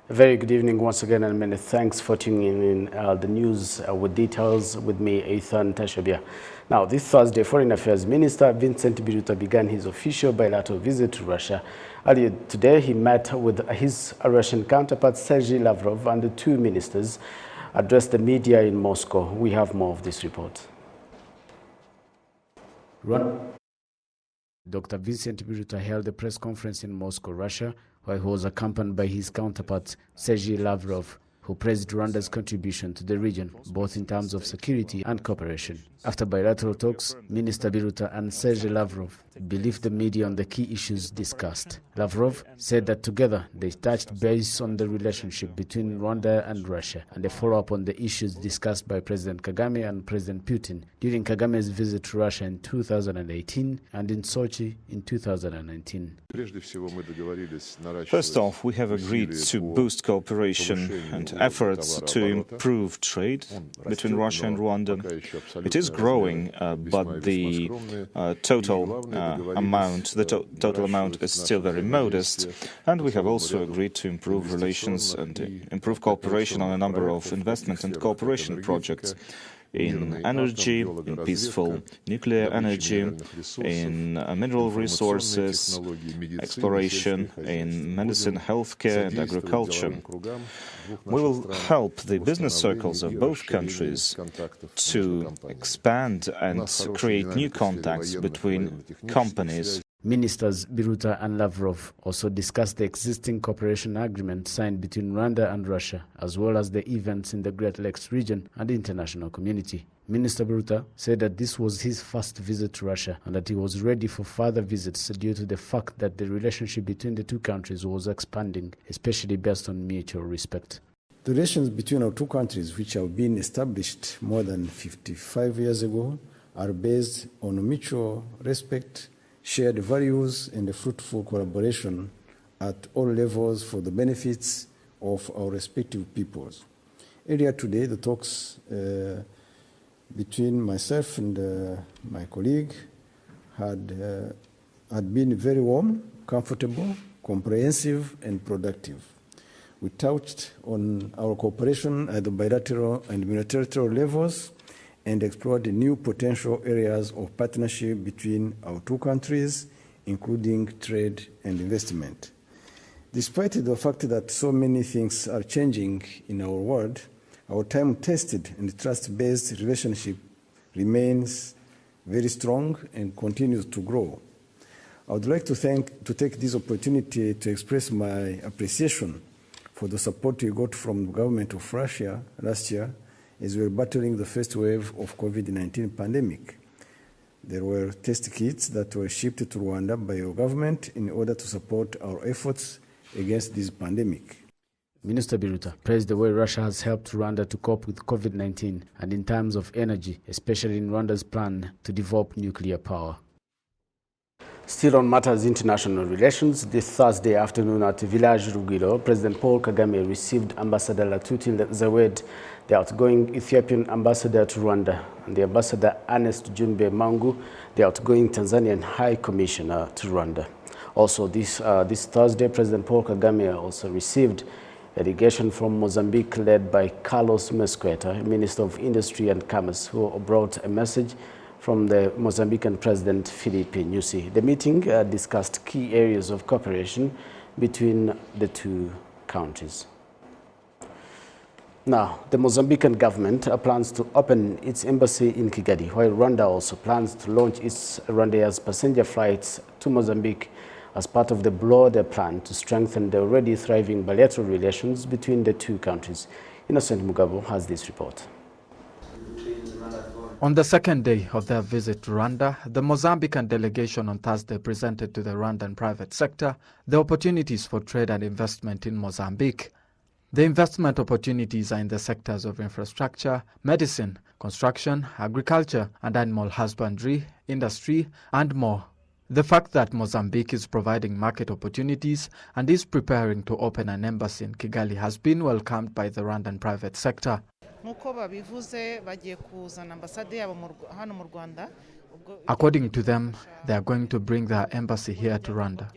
A very good evening once again, and many thanks for tuning in the news with details with me, Ethan Tashabia. Now, this Thursday, Foreign Affairs Minister Vincent Biruta began his official bilateral visit to Russia. Earlier today, he met with his Russian counterpart Sergei Lavrov, and the two ministers addressed the media in Moscow. We have more of this report. Dr. Vincent Biruta held a press conference in Moscow, Russia, where he was accompanied by his counterpart, Sergei Lavrov, who praised Rwanda's contribution to the region, both in terms of security and cooperation. After bilateral talks, Minister Biruta and Sergei Lavrov briefed the media on the key issues discussed. Lavrov said that together they touched base on the relationship between Rwanda and Russia and a follow-up on the issues discussed by President Kagame and President Putin during Kagame's visit to Russia in 2018 and in Sochi in 2019. First off, we have agreed to boost cooperation and efforts to improve trade between Russia and Rwanda. It is growing, but the total amount is still very modest, and we have also agreed to improve relations and improve cooperation on a number of investment and cooperation projects in energy, in peaceful nuclear energy, in mineral resources, exploration, in medicine, healthcare and agriculture. We will help the business circles of both countries to expand and create new contacts between companies. Ministers Biruta and Lavrov also discussed the existing cooperation agreement signed between Rwanda and Russia, as well as the events in the Great Lakes region and the international community. Minister Biruta said that this was his first visit to Russia and that he was ready for further visits due to the fact that the relationship between the two countries was expanding, especially based on mutual respect. The relations between our two countries, which have been established more than 55 years ago, are based on mutual respect, shared values, and a fruitful collaboration at all levels for the benefits of our respective peoples. Earlier today, the talks between myself and my colleague had been very warm, comfortable, comprehensive, and productive. We touched on our cooperation at the bilateral and multilateral levels and explored the new potential areas of partnership between our two countries, including trade and investment. Despite the fact that so many things are changing in our world, our time-tested and trust-based relationship remains very strong and continues to grow. I would like to take this opportunity to express my appreciation for the support we got from the government of Russia last year as we were battling the first wave of COVID-19 pandemic. There were test kits that were shipped to Rwanda by our government in order to support our efforts against this pandemic. Minister Biruta praised the way Russia has helped Rwanda to cope with COVID-19 and in terms of energy, especially in Rwanda's plan to develop nuclear power. Still on matters international relations, this Thursday afternoon at Village Rugwiro, President Paul Kagame received Ambassador Latuti Zawed, the outgoing Ethiopian ambassador to Rwanda, and the Ambassador Ernest Jumbe Mangu, the outgoing Tanzanian High Commissioner to Rwanda. Also this Thursday, President Paul Kagame also received a delegation from Mozambique led by Carlos Mesquita, Minister of Industry and Commerce, who brought a message from the Mozambican President Filipe Nyusi. The meeting discussed key areas of cooperation between the two countries. Now, the Mozambican government plans to open its embassy in Kigali, while Rwanda also plans to launch its Rwandair's passenger flights to Mozambique as part of the broader plan to strengthen the already thriving bilateral relations between the two countries. Innocent Mugabo has this report. On the second day of their visit to Rwanda, the Mozambican delegation on Thursday presented to the Rwandan private sector the opportunities for trade and investment in Mozambique. The investment opportunities are in the sectors of infrastructure, medicine, construction, agriculture and animal husbandry, industry and more. The fact that Mozambique is providing market opportunities and is preparing to open an embassy in Kigali has been welcomed by the Rwandan private sector. According to them, they are going to bring their embassy here to Rwanda.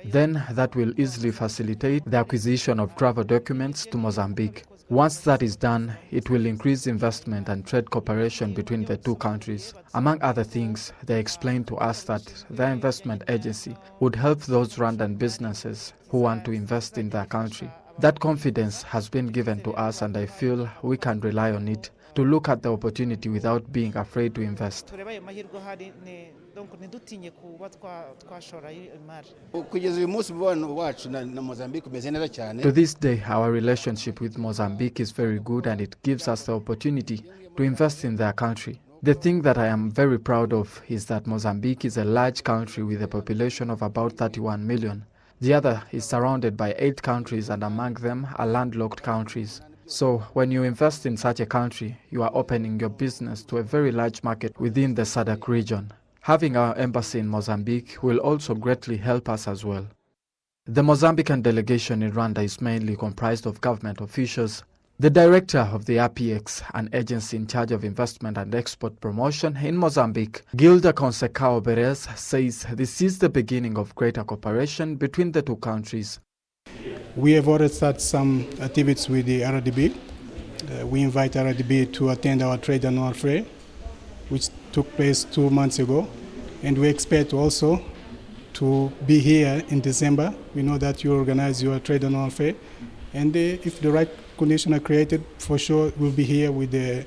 Then that will easily facilitate the acquisition of travel documents to Mozambique. Once that is done, it will increase investment and trade cooperation between the two countries. Among other things, they explained to us that their investment agency would help those Rwandan businesses who want to invest in their country. That confidence has been given to us, and I feel we can rely on it to look at the opportunity without being afraid to invest. To this day, our relationship with Mozambique is very good, and it gives us the opportunity to invest in their country. The thing that I am very proud of is that Mozambique is a large country with a population of about 31 million. The other is surrounded by 8 countries, and among them are landlocked countries. So when you invest in such a country, you are opening your business to a very large market within the SADC region. Having our embassy in Mozambique will also greatly help us as well. The Mozambican delegation in Rwanda is mainly comprised of government officials. The director of the RPX, an agency in charge of investment and export promotion in Mozambique, Gilda Consecao Perez, says this is the beginning of greater cooperation between the two countries. We have already started some activities with the RDB. We invite RDB to attend our trade annual fair, which took place 2 months ago. And we expect also to be here in December. We know that you organize your trade annual fair. And if the right conditions are created, for sure we'll be here with the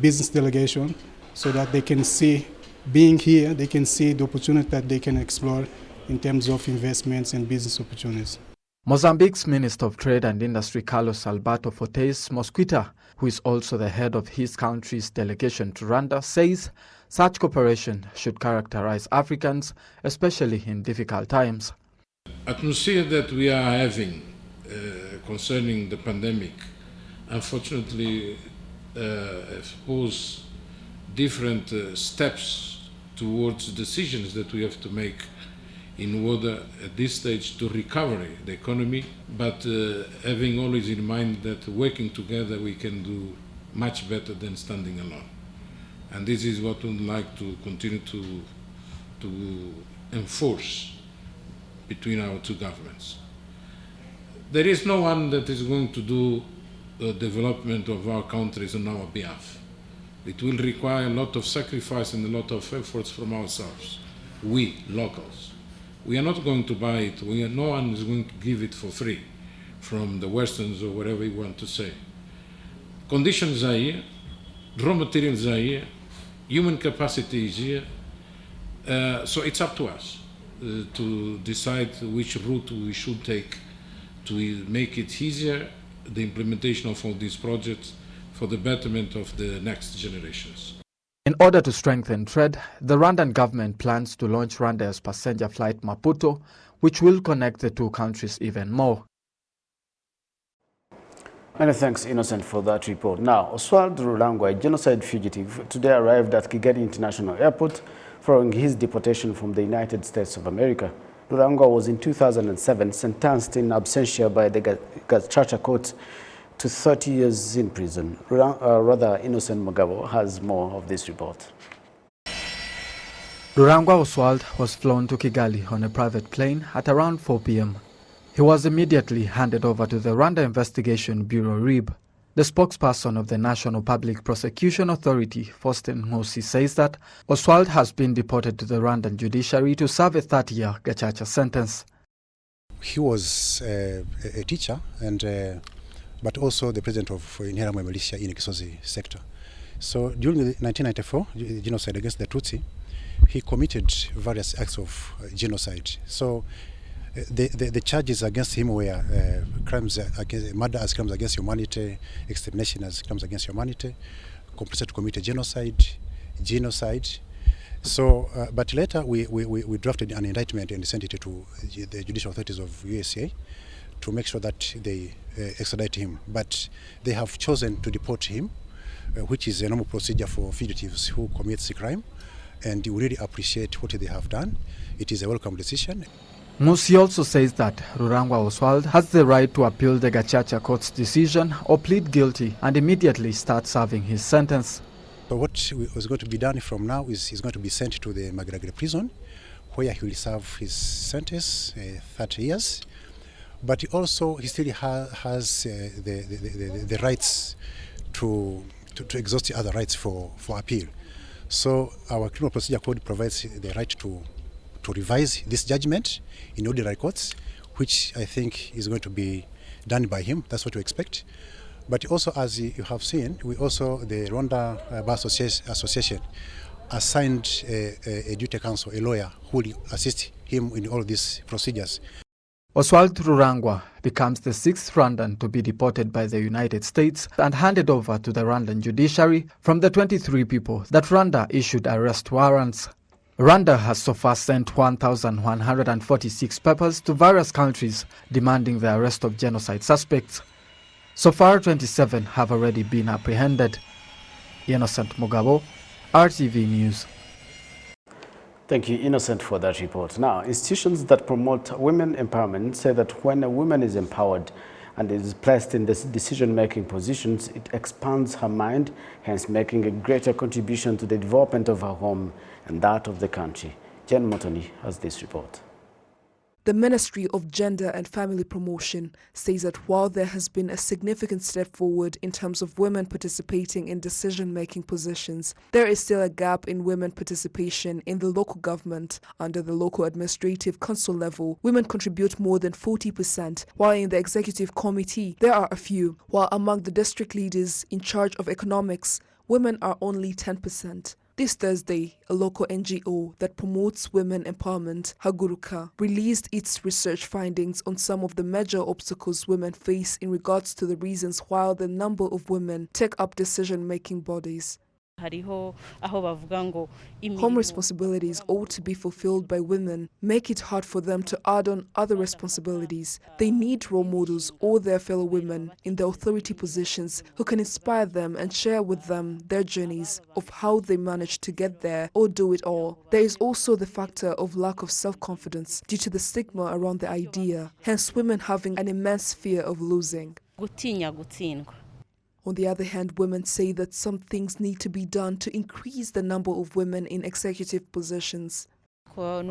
business delegation so that they can see, being here, they can see the opportunity that they can explore in terms of investments and business opportunities. Mozambique's Minister of Trade and Industry, Carlos Alberto Fortes Mosquita, who is also the head of his country's delegation to Rwanda, says such cooperation should characterize Africans, especially in difficult times. Atmosphere that we are having concerning the pandemic, unfortunately, pose different steps towards decisions that we have to make in order at this stage to recover the economy, but having always in mind that working together we can do much better than standing alone. And this is what we'd like to continue to enforce between our two governments. There is no one that is going to do the development of our countries on our behalf. It will require a lot of sacrifice and a lot of efforts from ourselves, we locals. We are not going to buy it. No one is going to give it for free from the Westerns or whatever you want to say. Conditions are here, raw materials are here, human capacity is here. So it's up to us to decide which route we should take to make it easier, the implementation of all these projects for the betterment of the next generations. In order to strengthen trade, the Rwandan government plans to launch Rwanda's passenger flight Maputo, which will connect the two countries even more. Many thanks, Innocent, for that report. Now, Oswald Rurangwa, a genocide fugitive, today arrived at Kigali International Airport following his deportation from the United States of America. Rurangwa was in 2007 sentenced in absentia by the Gacaca court to 30 years in prison. Innocent Mugabo has more of this report. Rurangwa Oswald was flown to Kigali on a private plane at around 4 p.m. He was immediately handed over to the Rwanda Investigation Bureau RIB. The spokesperson of the National Public Prosecution Authority, Faustin Nkusi, says that Oswald has been deported to the Rwandan judiciary to serve a 30-year Gacaca sentence. He was a teacher but also the president of Interahamwe militia in Kisozi sector. So during the 1994 genocide against the Tutsi, he committed various acts of genocide. So the charges against him were crimes against, murder as crimes against humanity, extermination as crimes against humanity, complicity to commit a genocide. So, but later we drafted an indictment and sent it to the judicial authorities of USA to make sure that they extradite him. But they have chosen to deport him, which is a normal procedure for fugitives who commit a crime, and we really appreciate what they have done. It is a welcome decision. Nkusi also says that Rurangwa Oswald has the right to appeal the Gacaca court's decision or plead guilty and immediately start serving his sentence. So what is going to be done from now is he's going to be sent to the Mageragere prison, where he will serve his sentence, 30 years. But he still has the rights to exhaust the other rights for appeal. So our criminal procedure code provides the right to revise this judgment in ordinary courts, which I think is going to be done by him. That's what we expect. But also, as you have seen, the Rwanda Bar Association assigned a duty counsel, a lawyer, who will assist him in all these procedures. Oswald Rurangwa becomes the 6th Rwandan to be deported by the United States and handed over to the Rwandan judiciary from the 23 people that Rwanda issued arrest warrants. Rwanda has so far sent 1,146 papers to various countries demanding the arrest of genocide suspects. So far, 27 have already been apprehended. Innocent Mugabo, RTV News. Thank you, Innocent, for that report. Now, institutions that promote women empowerment say that when a woman is empowered and is placed in this decision-making positions, it expands her mind, hence making a greater contribution to the development of her home and that of the country. Jen Motoni has this report. The Ministry of Gender and Family Promotion says that while there has been a significant step forward in terms of women participating in decision-making positions, there is still a gap in women participation in the local government. Under the local administrative council level, women contribute more than 40%, while in the executive committee, there are a few, while among the district leaders in charge of economics, women are only 10%. This Thursday, a local NGO that promotes women empowerment, Haguruka, released its research findings on some of the major obstacles women face in regards to the reasons why the number of women take up decision-making bodies. Home responsibilities ought to be fulfilled by women. Make it hard for them to add on other responsibilities. They need role models or their fellow women in the authority positions who can inspire them and share with them their journeys of how they managed to get there or do it all. There is also the factor of lack of self-confidence due to the stigma around the idea, hence women having an immense fear of losing. On the other hand, women say that some things need to be done to increase the number of women in executive positions. We have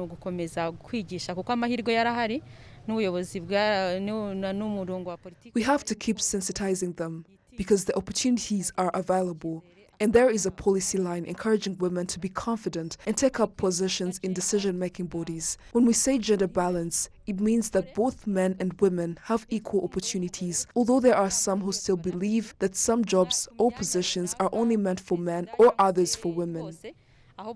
to keep sensitizing them because the opportunities are available. And there is a policy line encouraging women to be confident and take up positions in decision-making bodies. When we say gender balance, it means that both men and women have equal opportunities, although there are some who still believe that some jobs or positions are only meant for men or others for women. Our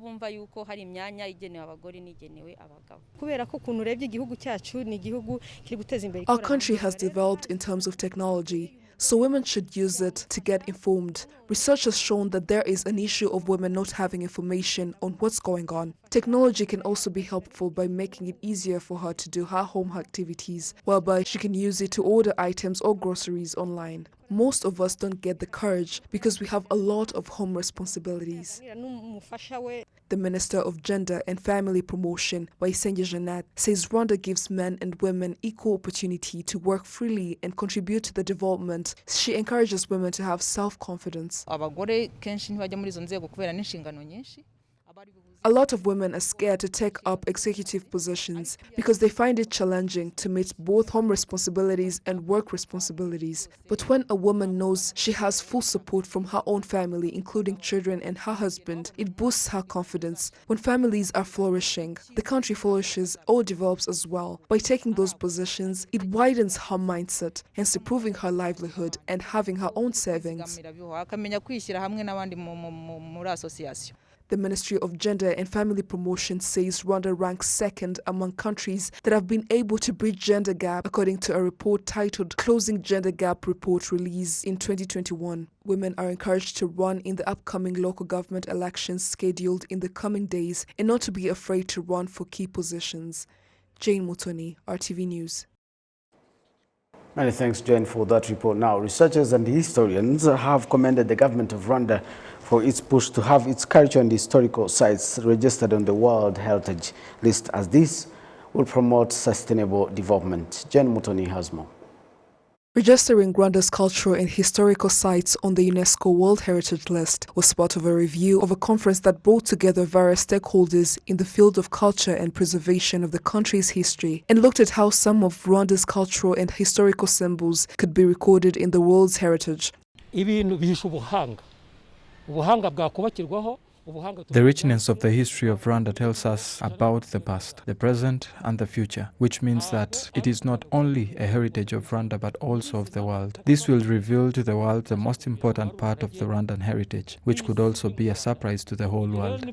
country has developed in terms of technology, so women should use it to get informed. Research has shown that there is an issue of women not having information on what's going on. Technology can also be helpful by making it easier for her to do her home activities, whereby she can use it to order items or groceries online. Most of us don't get the courage because we have a lot of home responsibilities. The Minister of Gender and Family Promotion, Waisenje Jeanette, says Rwanda gives men and women equal opportunity to work freely and contribute to the development. She encourages women to have self-confidence. A lot of women are scared to take up executive positions because they find it challenging to meet both home responsibilities and work responsibilities. But when a woman knows she has full support from her own family, including children and her husband, it boosts her confidence. When families are flourishing, the country flourishes or develops as well. By taking those positions, it widens her mindset, hence improving her livelihood and having her own savings. The Ministry of Gender and Family Promotion says Rwanda ranks second among countries that have been able to bridge gender gap, according to a report titled Closing Gender Gap Report released in 2021. Women are encouraged to run in the upcoming local government elections scheduled in the coming days and not to be afraid to run for key positions. Jane Mutoni, RTV News. Many thanks, Jane, for that report. Now, researchers and historians have commended the government of Rwanda for its push to have its cultural and historical sites registered on the World Heritage List, as this will promote sustainable development. Jen Mutoni has more. Registering Rwanda's cultural and historical sites on the UNESCO World Heritage List was part of a review of a conference that brought together various stakeholders in the field of culture and preservation of the country's history and looked at how some of Rwanda's cultural and historical symbols could be recorded in the world's heritage. The richness of the history of Rwanda tells us about the past, the present and the future, which means that it is not only a heritage of Rwanda but also of the world. This will reveal to the world the most important part of the Rwandan heritage, which could also be a surprise to the whole world.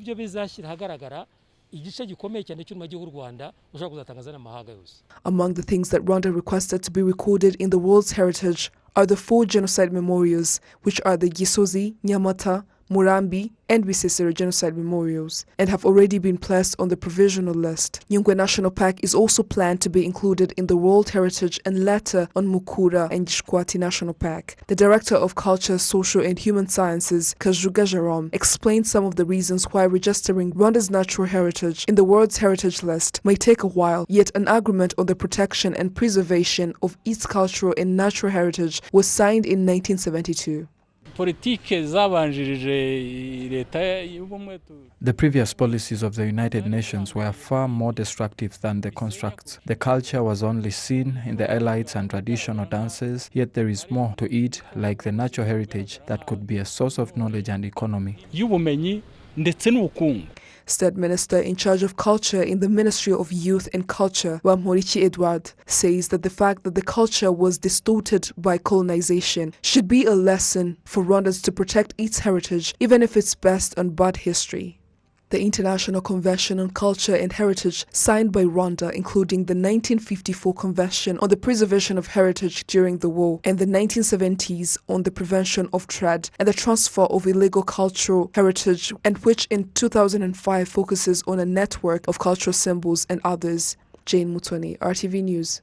Among the things that Rwanda requested to be recorded in the world's heritage are the 4 genocide memorials, which are the Gisozi, Nyamata, Murambi, and Bisesero genocide memorials, and have already been placed on the provisional list. Nyungwe National Park is also planned to be included in the World Heritage and later on Mukura and Gishwati National Park. The Director of Culture, Social and Human Sciences, Kajuga Jerome, explained some of the reasons why registering Rwanda's natural heritage in the World's Heritage List may take a while, yet an agreement on the protection and preservation of its cultural and natural heritage was signed in 1972. The previous policies of the United Nations were far more destructive than the constructs. The culture was only seen in the elites and traditional dances, yet there is more to it, like the natural heritage that could be a source of knowledge and economy. State Minister in charge of culture in the Ministry of Youth and Culture, Wamhorichi Edward, says that the fact that the culture was distorted by colonization should be a lesson for Rwandans to protect its heritage, even if it's based on bad history. The International Convention on Culture and Heritage signed by Rwanda, including the 1954 Convention on the Preservation of Heritage during the War and the 1970s on the Prevention of Trade and the Transfer of Illegal Cultural Heritage, and which in 2005 focuses on a network of cultural symbols and others. Jane Mutoni, RTV News.